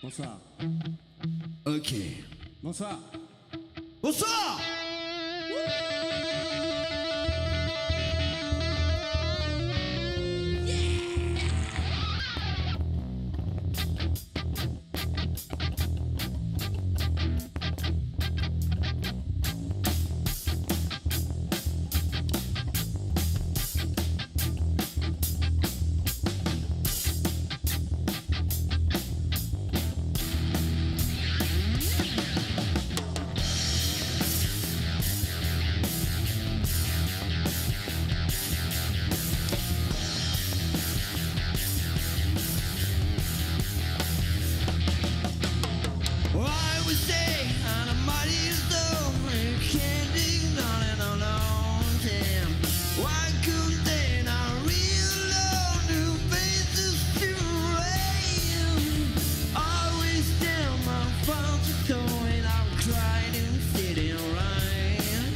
Bonsoir. Ok. Bonsoir. Bonsoir. I would say on a mighty slow, you can't ignore it a long time. Why couldn't they not reload new faces to rain? Always down my fault to going out crying in city rain.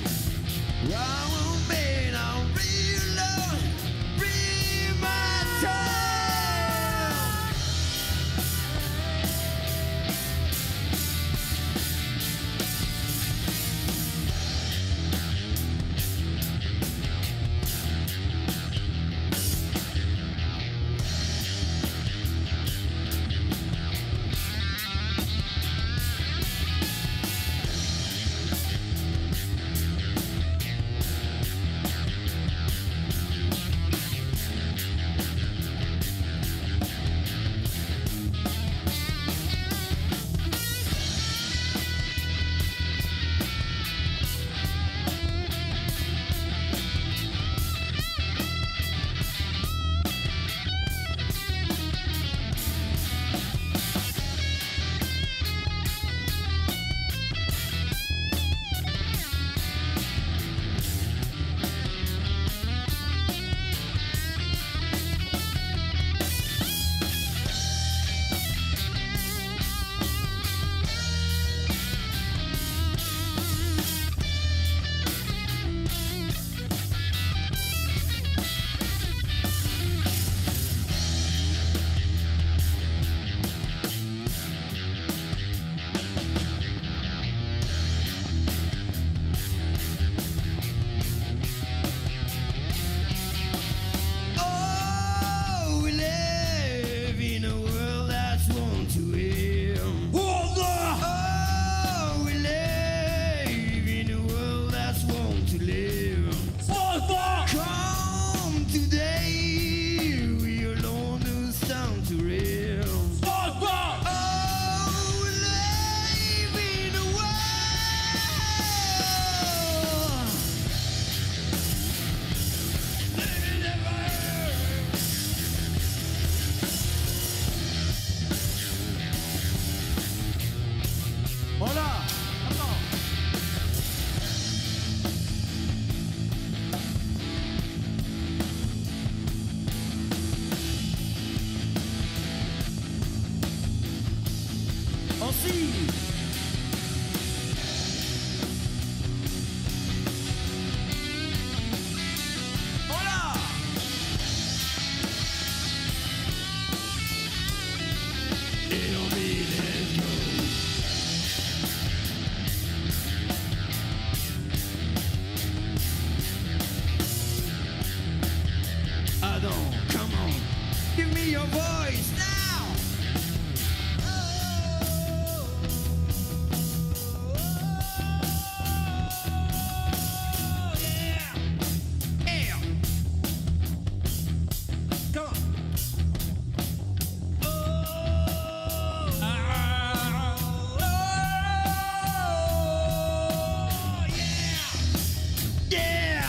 I will be now reload, free my time. Oh, we live in a world that's wont to end. Oh, we live in a world that's wont to live. Come today, we alone do sound to real. Oh, we live in a world. Hola. Oh, sí. Hola. It'll be let's go. I don't, come on, give me your voice now. Yeah. Come on. Yeah.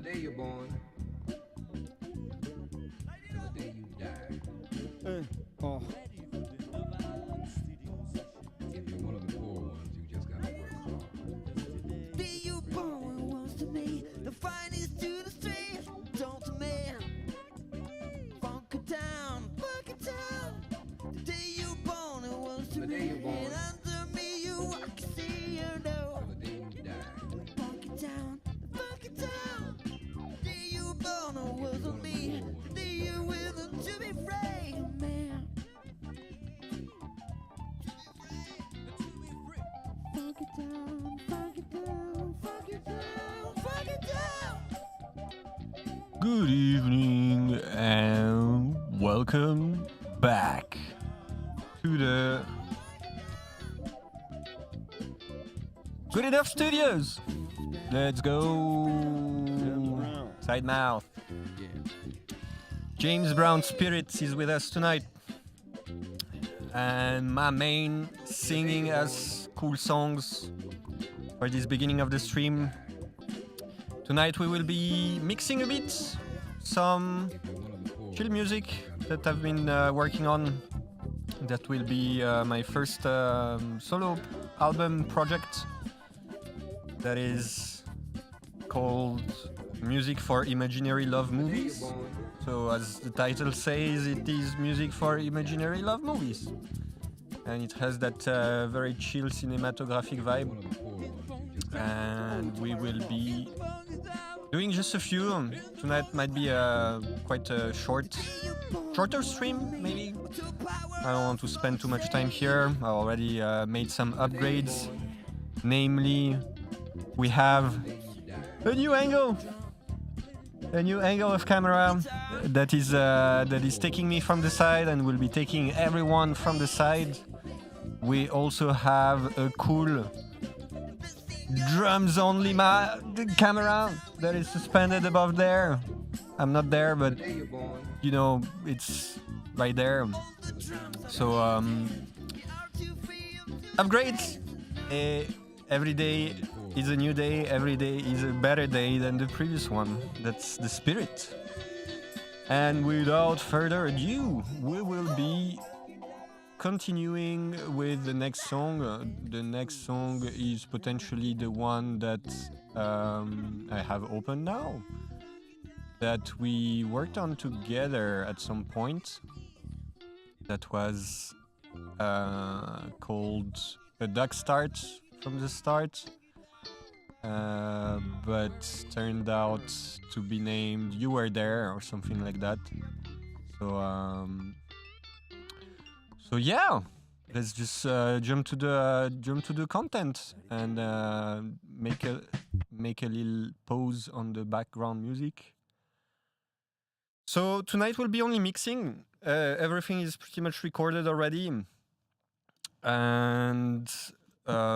the day you're born to the day you die. Oh. If you're one of the poor ones, you just gotta work hard. Day you born was to me the finest to the street. Don't to me, funk it down, fuck it down. The day you born it was to The day me, you're born. and under me you I can see you know. To the day you die. Funk it down, fuck it down. The day you born it was to me. The day you with them to be free, man. Funk it down, funk it down, funk it down, funk it down. Good evening and welcome back to the Good Enough Studios. Let's go. Side mouth. James Brown Spirits is with us tonight. And my main singing us cool songs for this beginning of the stream. Tonight we will be mixing a bit some chill music that I've been working on. That will be my first solo album project that is called Music for Imaginary Love Movies. So as the title says, it is music for imaginary love movies. And it has that very chill cinematographic vibe. And we will be doing just a few. Tonight might be quite a shorter stream, maybe. I don't want to spend too much time here. I already made some upgrades. Namely, we have a new angle of camera that is taking me from the side and will be taking everyone from the side. We also have a cool drums only camera that is suspended above there. I'm not there, but you know, it's right there. So upgrades. Every day is a new day. Every day is a better day than the previous one. That's the spirit. And without further ado, we will be continuing with the next song. The next song is potentially the one that I have open now, that we worked on together at some point. That was called A Duck Start from the Start, but turned out to be named You Were There or something like that. So yeah, let's just jump to the content and make a little pause on the background music. So tonight we'll be only mixing. Everything is pretty much recorded already, and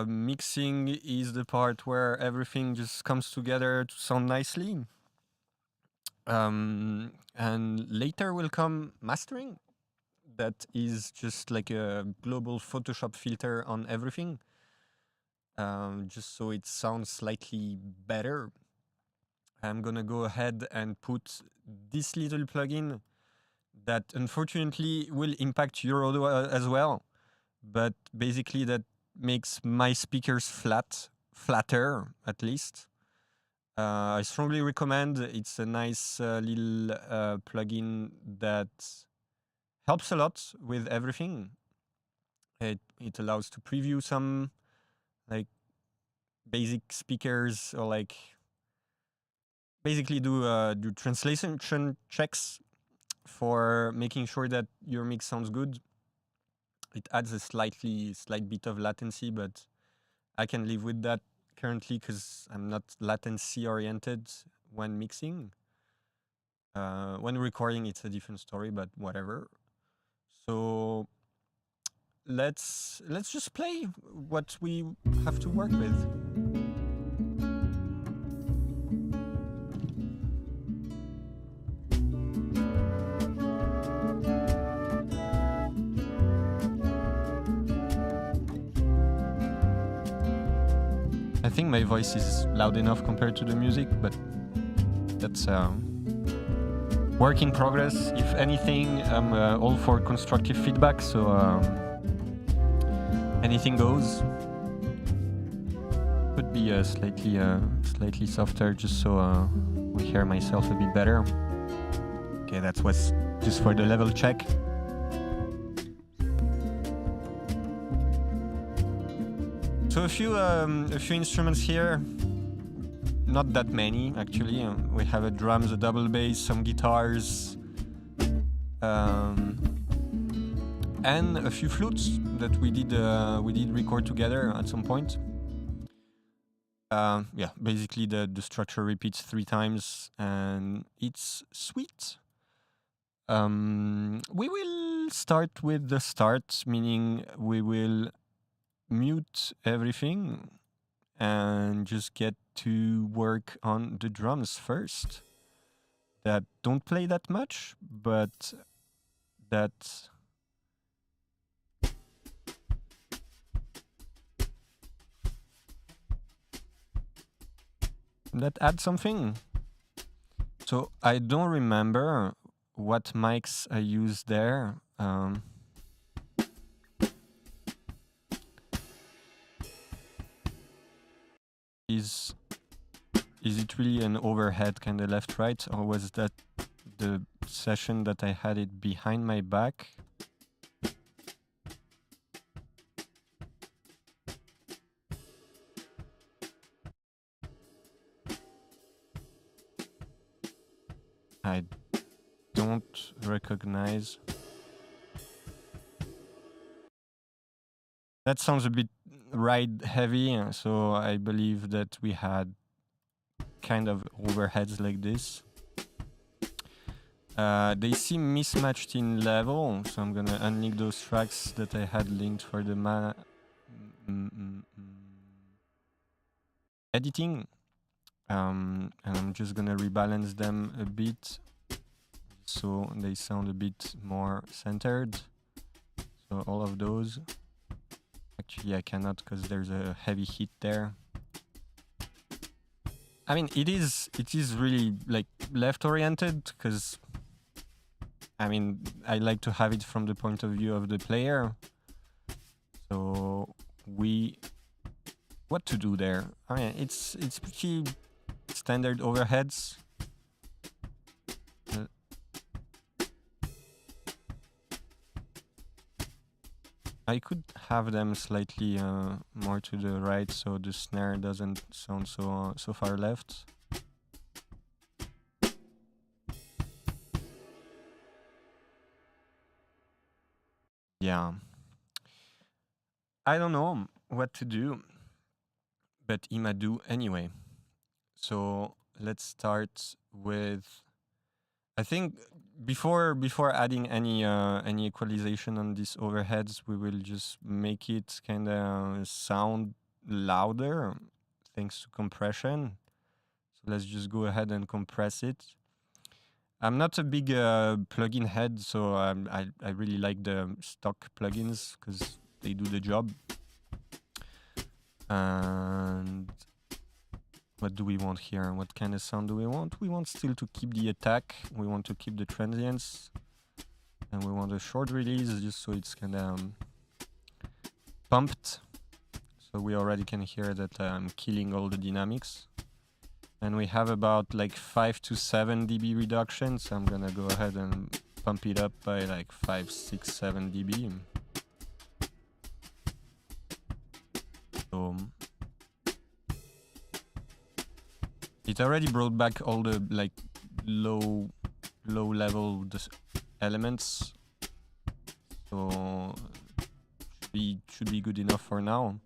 mixing is the part where everything just comes together to sound nicely. And later will come mastering. That is just like a global Photoshop filter on everything, just so it sounds slightly better. I'm gonna go ahead and put this little plugin that unfortunately will impact your audio as well, but basically that makes my speakers flatter at least. I strongly recommend. It's a nice little plugin that helps a lot with everything. It allows to preview some like basic speakers, or like basically do translation checks for making sure that your mix sounds good. It adds a slight bit of latency, but I can live with that currently because I'm not latency oriented when mixing. When recording, it's a different story, but whatever. So let's just play what we have to work with. I think my voice is loud enough compared to the music, but that's work in progress. If anything, I'm all for constructive feedback, so anything goes. Could be slightly softer, just so we hear myself a bit better. Okay, that was just for the level check. So a few instruments here. Not that many, actually. We have a drums, a double bass, some guitars, and a few flutes that we did record together at some point. Yeah, basically the structure repeats 3 times, and it's sweet. We will start with the start, meaning we will mute everything and just get to work on the drums first, that don't play that much, but that add something. So I don't remember what mics I used there. Is it really an overhead kind of left-right, or was that the session that I had it behind my back? I don't recognize. That sounds a bit ride heavy, so I believe that we had kind of overheads like this. They seem mismatched in level, so I'm gonna unlink those tracks that I had linked for the editing. And I'm just gonna rebalance them a bit so they sound a bit more centered. So all of those. Actually, I cannot because there's a heavy hit there. I mean, it is really like left oriented, because I mean, I like to have it from the point of view of the player. So what to do there? I mean, it's pretty standard overheads. I could have them slightly more to the right, so the snare doesn't sound so far left. Yeah, I don't know what to do, but I'ma do anyway. So let's start with, I think before adding any equalization on these overheads, we will just make it kind of sound louder thanks to compression. So let's just go ahead and compress it. I'm not a big plugin head, so I really like the stock plugins because they do the job. And what do we want here? What kind of sound do we want? We want still to keep the attack. We want to keep the transients. And we want a short release just so it's kind of pumped. So we already can hear that I'm killing all the dynamics. And we have about like 5 to 7 dB reduction. So I'm gonna go ahead and pump it up by like 5, 6, 7 dB. So it already brought back all the like low level elements, so should be good enough for now.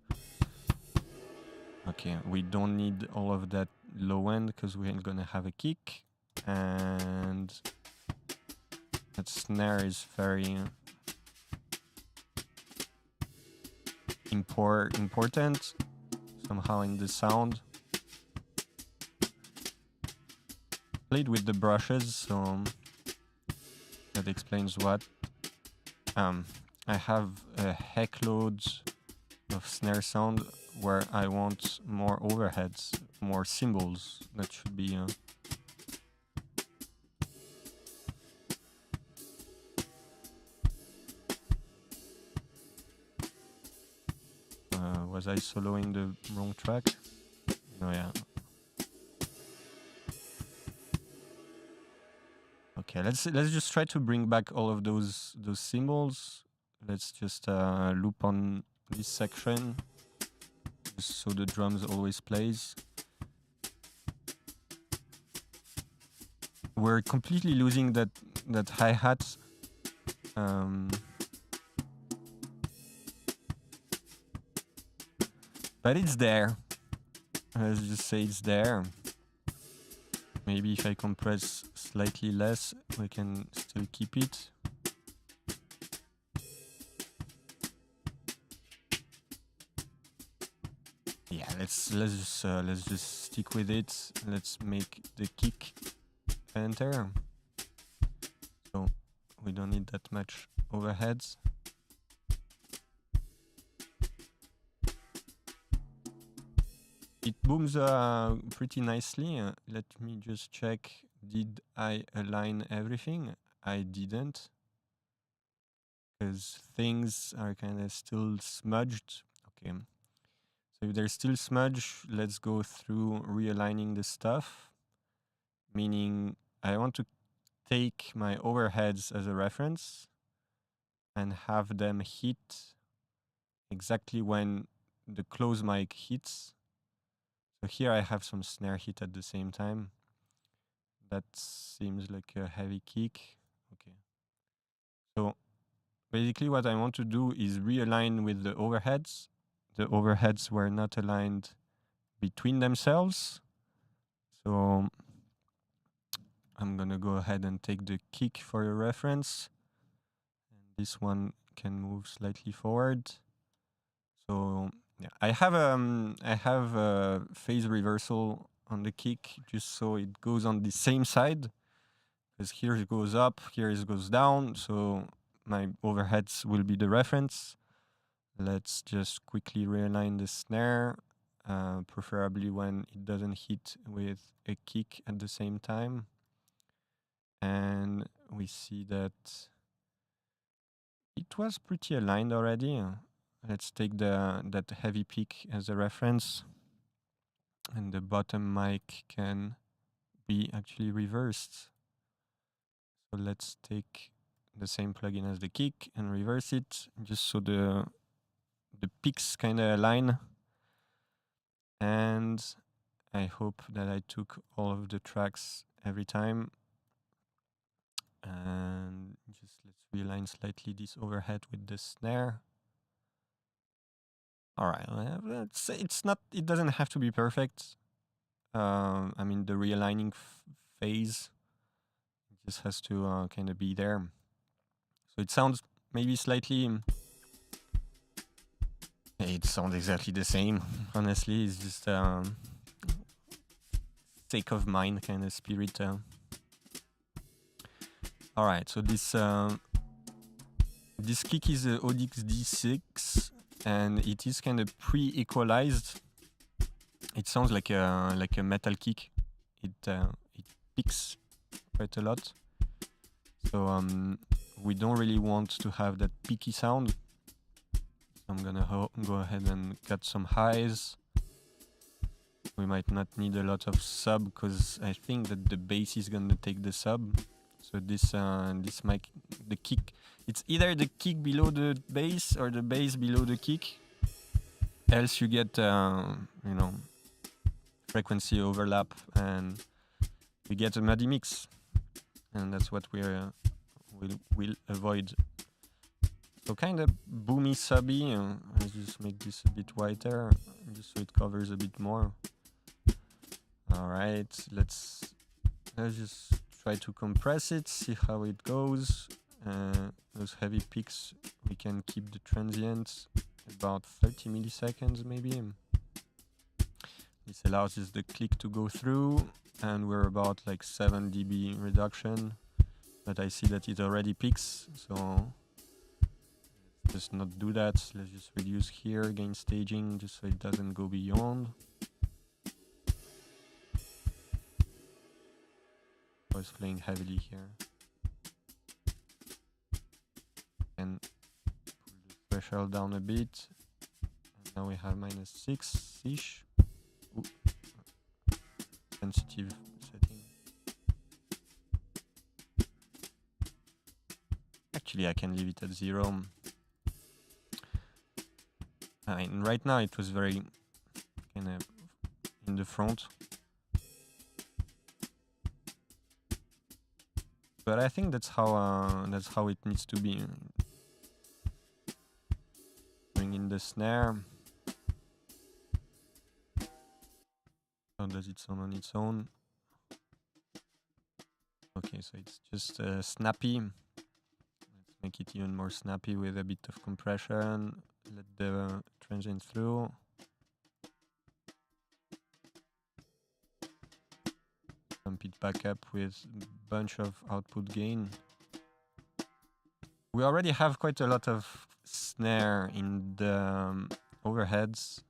Okay, we don't need all of that low end because we ain't gonna have a kick, and that snare is very important somehow in the sound. Played with the brushes, so that explains what. I have a heck load of snare sound where I want more overheads, more cymbals. That should be Was I soloing the wrong track? No, yeah. Okay, let's just try to bring back all of those cymbals. Let's just loop on this section, just so the drums always plays. We're completely losing that hi-hat. But it's there. Let's just say it's there. Maybe if I compress slightly less, we can still keep it. Yeah, let's just stick with it. Let's make the kick enter. So we don't need that much overheads. It booms pretty nicely. Let me just check. Did I align everything? I didn't, because things are kind of still smudged. Okay. So if they're still smudged, let's go through realigning the stuff. Meaning I want to take my overheads as a reference and have them hit exactly when the close mic hits. So here I have some snare hit at the same time. That seems like a heavy kick. Okay. So basically what I want to do is realign with the overheads. The overheads were not aligned between themselves. So I'm gonna go ahead and take the kick for a reference. And this one can move slightly forward. So yeah, I have a phase reversal on the kick just so it goes on the same side. Because here it goes up, here it goes down. So my overheads will be the reference. Let's just quickly realign the snare, preferably when it doesn't hit with a kick at the same time. And we see that it was pretty aligned already. Let's take that heavy peak as a reference. And the bottom mic can be actually reversed. So let's take the same plugin as the kick and reverse it, just so the peaks kind of align. And I hope that I took all of the tracks every time. And just let's realign slightly this overhead with the snare. All right, it doesn't have to be perfect. I mean, the realigning phase just has to kind of be there. So it sounds maybe slightly. It sounds exactly the same. Honestly, it's just sake of mind kind of spirit. All right, so this kick is a Audix D6, and it is kind of pre-equalized. It sounds like a metal kick. It picks quite a lot. So we don't really want to have that peaky sound. So I'm gonna go ahead and cut some highs. We might not need a lot of sub because I think that the bass is gonna take the sub. So this mic, the kick, it's either the kick below the bass or the bass below the kick. Else you get frequency overlap and we get a muddy mix, and that's what we'll avoid. So kind of boomy subby. Let's just make this a bit whiter, just so it covers a bit more. All right, let's just try to compress it, see how it goes. Those heavy peaks, we can keep the transients about 30 milliseconds maybe. This allows just the click to go through, and we're about like 7 dB reduction, but I see that it already peaks, so just not do that. Let's just reduce here, gain staging, just so it doesn't go beyond. I was playing heavily here. And pull the threshold down a bit. And Now we have -6-ish. Sensitive setting. Actually, I can leave it at 0. I mean, right now it was very kind of in the front. But I think that's how it needs to be. Bring in the snare. How does it sound on its own? Okay, so it's just snappy. Let's make it even more snappy with a bit of compression. Let the transient through. Pump it back up with a bunch of output gain. We already have quite a lot of snare in the overheads,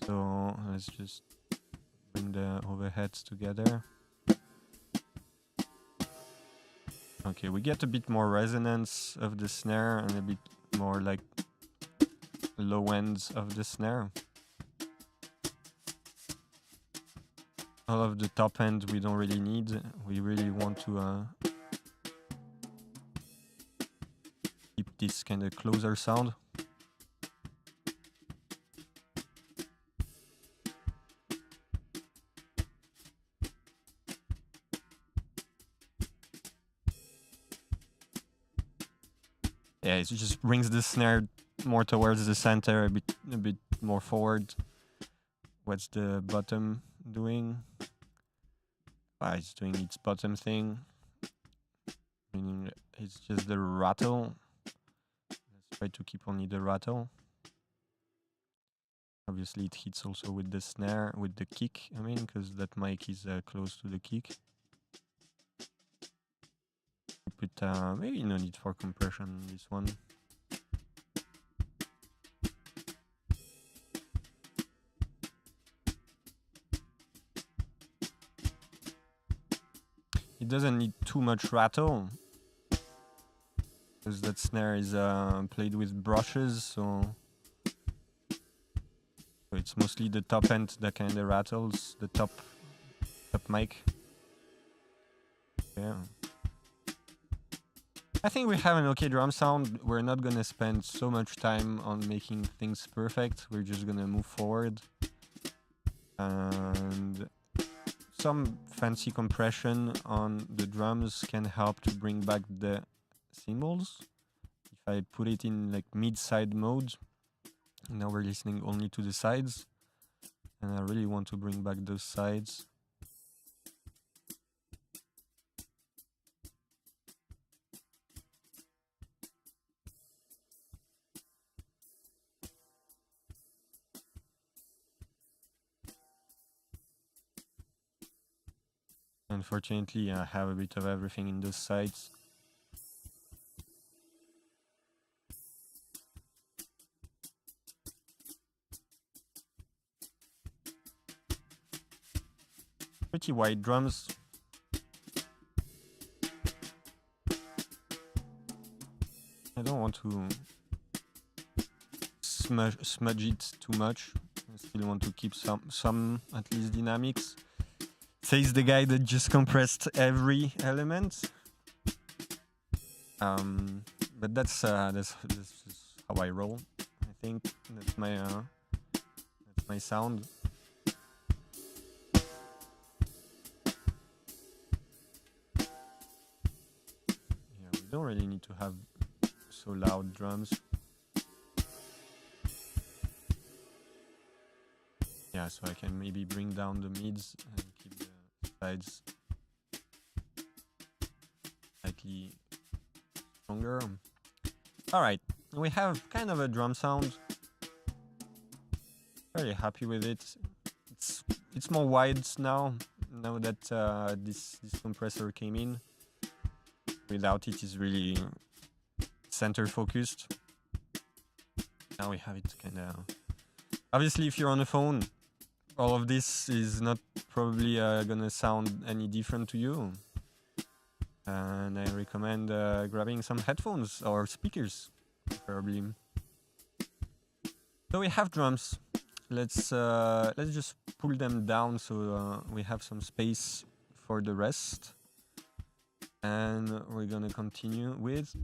so let's just bring the overheads together. Okay, we get a bit more resonance of the snare and a bit more like low ends of the snare. All of the top end we don't really need. We really want to keep this kind of closer sound. Yeah, it just brings the snare more towards the center, a bit more forward. What's the bottom doing? It's doing its bottom thing. Meaning it's just the rattle. Let's try to keep only the rattle. Obviously it hits also with the snare, with the kick, I mean, because that mic is close to the kick. But maybe no need for compression on this one. It doesn't need too much rattle, because that snare is played with brushes, so it's mostly the top end that kind of rattles, the top mic. Yeah. I think we have an okay drum sound. We're not gonna spend so much time on making things perfect. We're just gonna move forward. And some fancy compression on the drums can help to bring back the cymbals. If I put it in like mid-side mode, now we're listening only to the sides, and I really want to bring back those sides. Unfortunately, I have a bit of everything in those sides. Pretty wide drums. I don't want to smudge it too much. I still want to keep some at least dynamics. Says the guy that just compressed every element. But that's just how I roll. I think that's my sound. Yeah, we don't really need to have so loud drums. Yeah, so I can maybe bring down the mids and keep the sides slightly stronger. Alright, we have kind of a drum sound. Very happy with it. It's more wide now that this compressor came in. Without it, it's really center focused. Now we have it kind of... Obviously, if you're on a phone, all of this is not probably gonna sound any different to you. And I recommend grabbing some headphones or speakers, preferably. So we have drums. Let's just pull them down so we have some space for the rest. And we're gonna continue with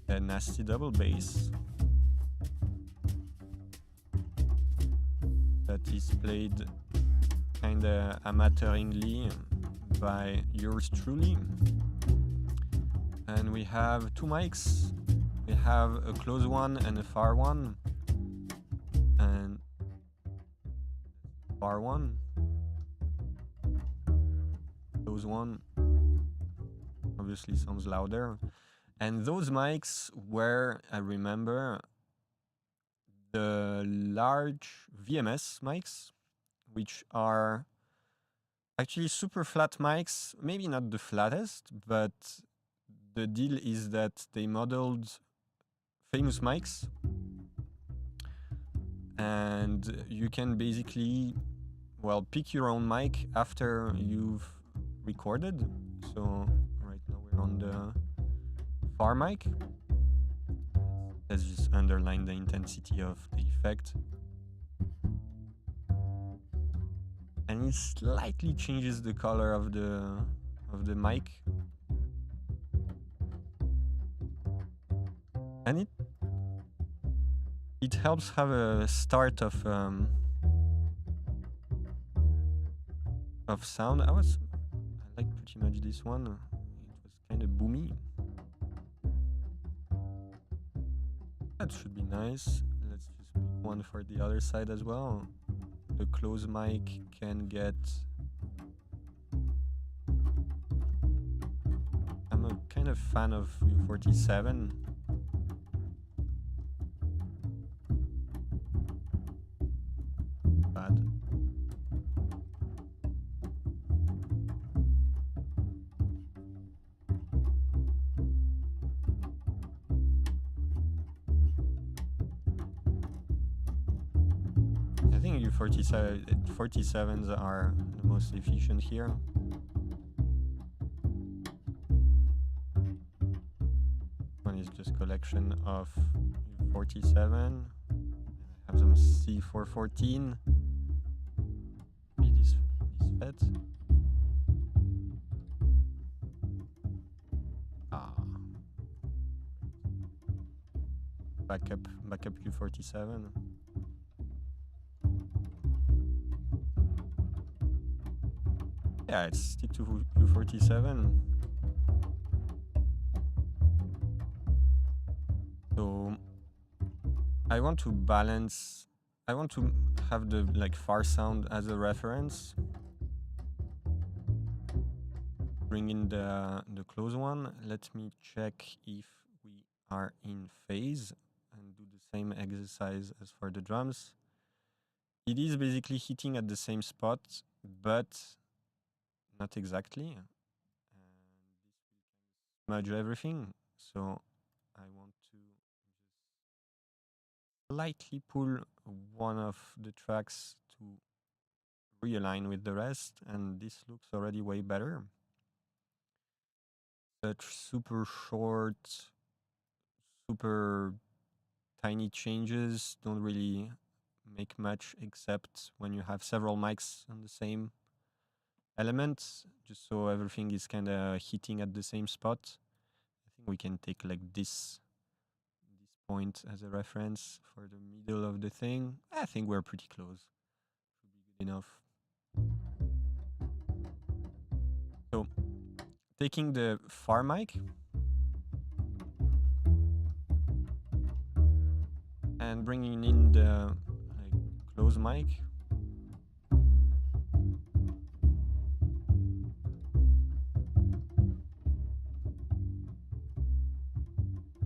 a nasty double bass that is played kinda amateuringly by yours truly. And we have two mics. We have a close one and a far one. And far one, close one obviously sounds louder. And those mics were, I remember, the large VMS mics, which are actually super flat mics, maybe not the flattest, but the deal is that they modeled famous mics. And you can basically, well, pick your own mic after you've recorded. So right now we're on the far mic. Let's just underline the intensity of the effect. And it slightly changes the color of the mic. And it helps have a start of sound. I like pretty much this one. It was kind of boomy. That should be nice. Let's just pick one for the other side as well. The close mic can get... I'm a kind of fan of U47. Bad. I think U47s are the most efficient here. One is just collection of U47. I have some C414. This FET. Backup U47. Yeah, it's stick to U47. So I want to balance. I want to have the far sound as a reference. Bring in the close one. Let me check if we are in phase and do the same exercise as for the drums. It is basically hitting at the same spot, but not exactly. And this will smudge everything. So I want to just slightly pull one of the tracks to realign with the rest, and this looks already way better. Such super short, super tiny changes don't really make much, except when you have several mics on the same element, just so everything is kind of hitting at the same spot. I think we can take this point as a reference for the middle of the thing. I think we're pretty close. Should be good enough. So, taking the far mic and bringing in the close mic.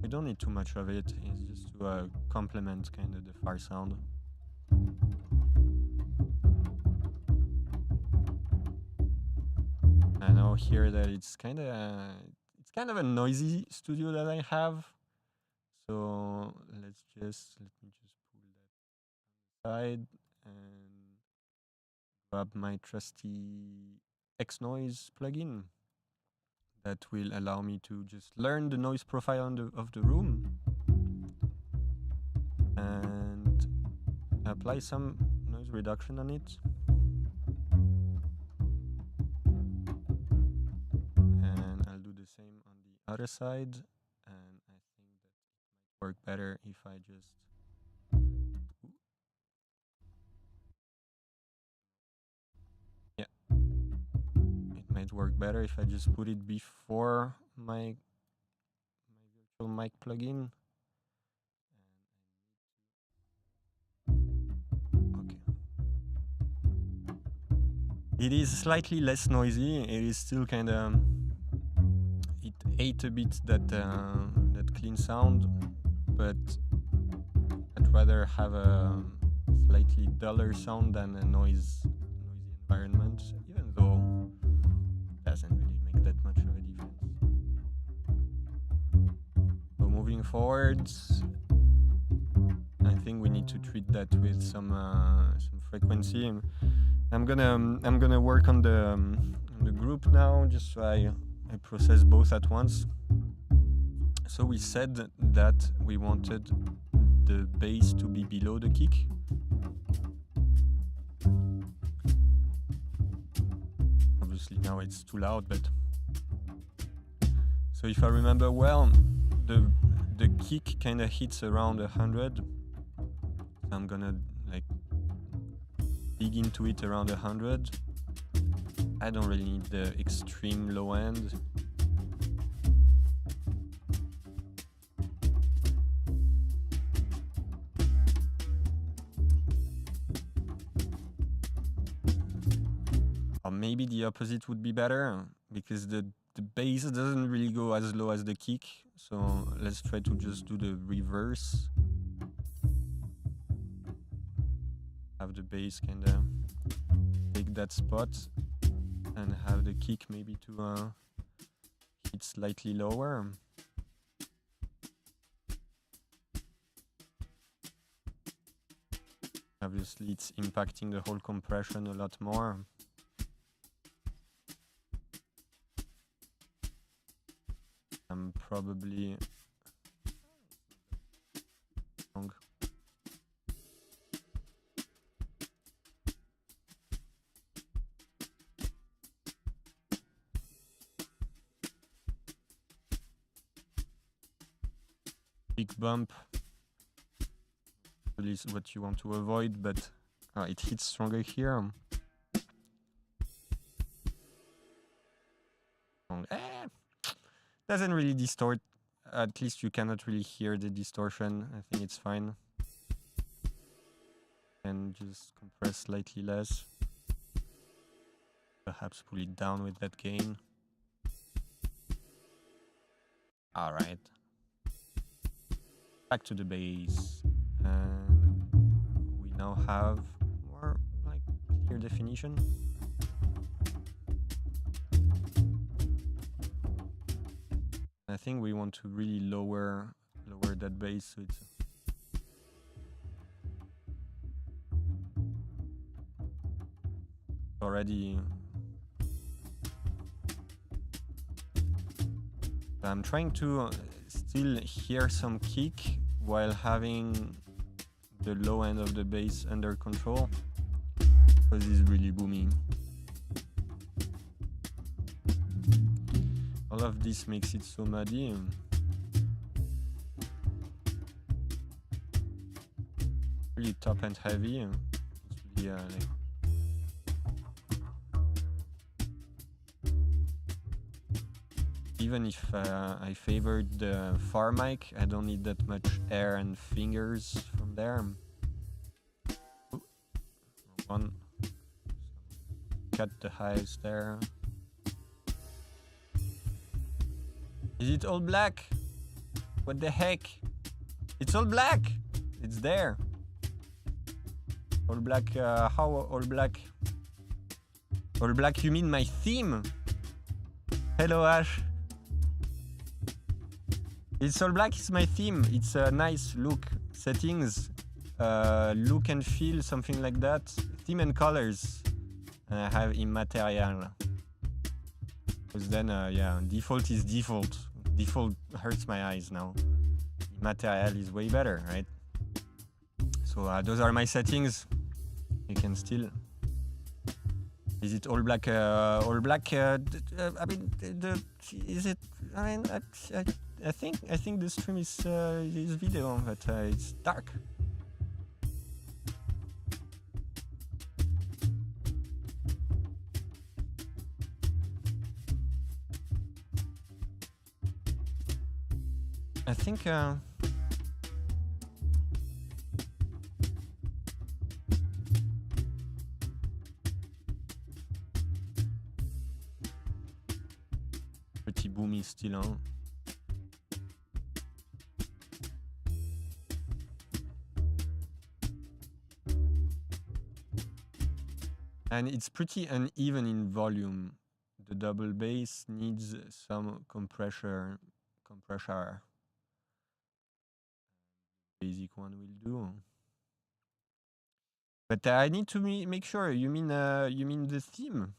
We don't need too much of it. It's just to complement kind of the far sound. I know here that it's kind of a noisy studio that I have. So let me just pull that aside and grab my trusty X-Noise plugin that will allow me to just learn the noise profile of the room. And apply some noise reduction on it. And I'll do the same on the other side. And I think that it might work better if I just... Yeah. It might work better if I just put it before my virtual mic plugin. It is slightly less noisy. It is still kind of... It ate a bit that clean sound, but I'd rather have a slightly duller sound than a noisy environment, even though it doesn't really make that much of a difference. So moving forwards, I think we need to treat that with some frequency. I'm gonna work on the group now, just so I process both at once. So we said that we wanted the bass to be below the kick. Obviously now it's too loud, but so if I remember well, the kick kind of hits around 100. So I'm gonna like dig into it around 100. I don't really need the extreme low end. Or maybe the opposite would be better, because the bass doesn't really go as low as the kick. So let's try to just do the reverse. Have the bass kind of take that spot and have the kick maybe to hit slightly lower. Obviously it's impacting the whole compression a lot more. I'm probably wrong. Big bump is what you want to avoid, but it hits stronger here. Doesn't really distort. At least you cannot really hear the distortion. I think it's fine. And just compress slightly less. Perhaps pull it down with that gain. All right. Back to the bass, and we now have more like clear definition. I think we want to really lower that bass, so it's already. I'm trying to still hear some kick while having the low end of the bass under control, because it's really booming. All of this makes it so muddy. Really top and heavy. It's really like even if I favored the far mic, I don't need that much air and fingers from there. Ooh, one. Cut the highs there. Is it all black? What the heck? It's all black! It's there. All black, how all black? All black, you mean my theme? Hello, Ash. It's all black, it's my theme. It's a nice look. Settings, look and feel, something like that. Theme and colors. And I have immaterial. Because then, yeah, default is default. Default hurts my eyes now. Immaterial is way better, right? So those are my settings. You can still. Is it all black? All black? I mean, is it? I mean, I think the stream is video, but it's dark. I think. Pretty boomy still, huh? And it's pretty uneven in volume. The double bass needs some compressor. Basic one will do. But I need to make sure. You mean the theme?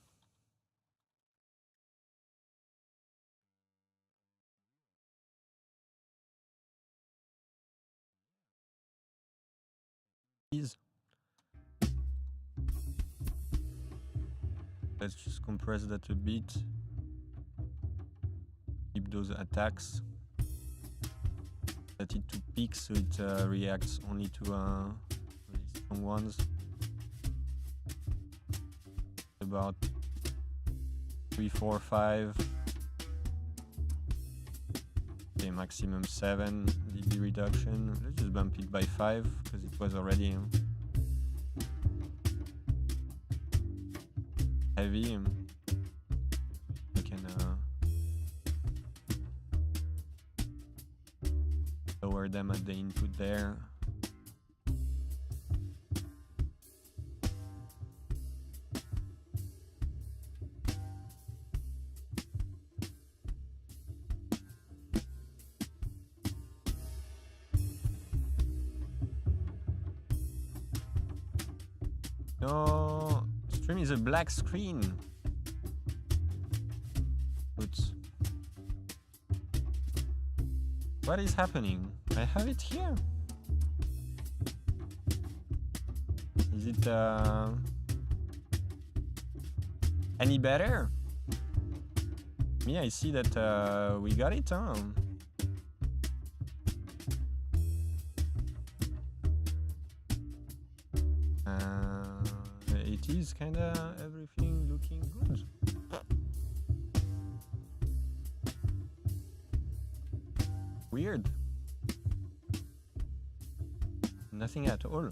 Is. Let's just compress that a bit. Keep those attacks. Set it to peak so it reacts only to really strong ones. About 3, 4, 5. Okay, maximum 7 dB reduction. Let's just bump it by 5 because it was already heavy. We can lower them at the input there. No, stream is a black screen. Oops. What is happening? I have it here. Is it any better? Me, I see that we got it, huh? It is kinda everything looking good. Weird. Nothing at all.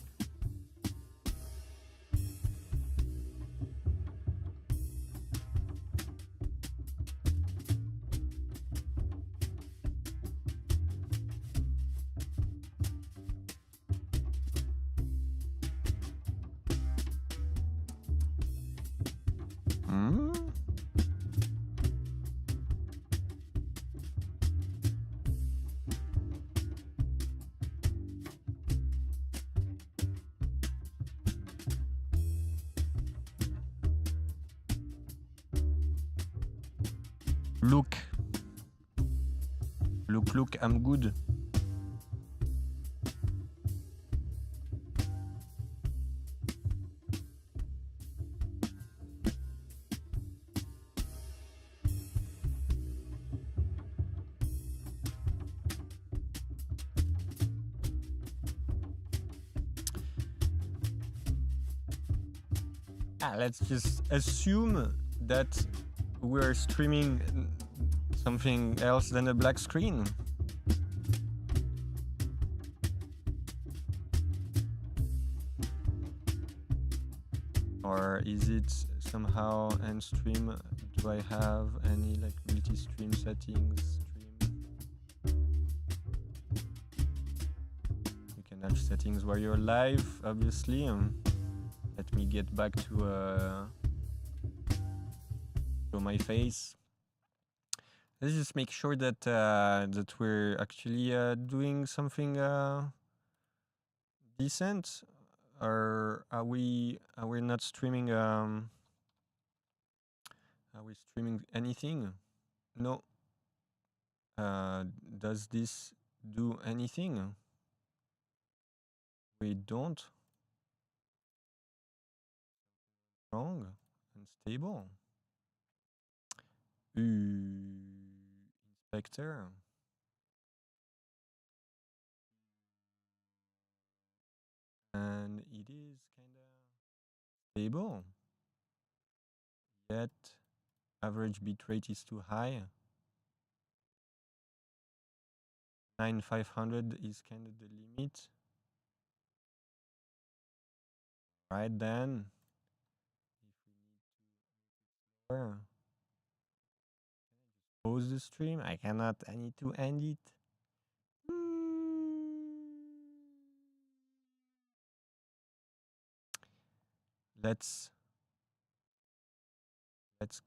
Look, I'm good. Let's just assume that we're streaming something else than a black screen. Or is it somehow end stream? Do I have any like multi-stream settings? You can have settings where you're live, obviously. Let me get back to my face. Let's just make sure that that we're actually doing something decent. Or are we not streaming? Are we streaming anything? No. Does this do anything? We don't. Strong and stable. Inspector. And it is kind of stable. Yet average bitrate is too high. 9500 is kind of the limit. Right then, if we need to explore, pause the stream. I cannot. I need to end it. Let's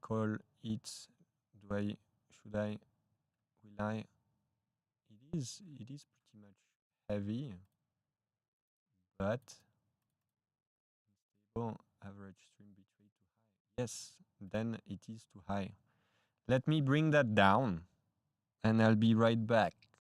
call it. Should I? Will I? It is pretty much heavy, but unstable. Average stream bitrate too high. Yes, then it is too high. Let me bring that down, and I'll be right back.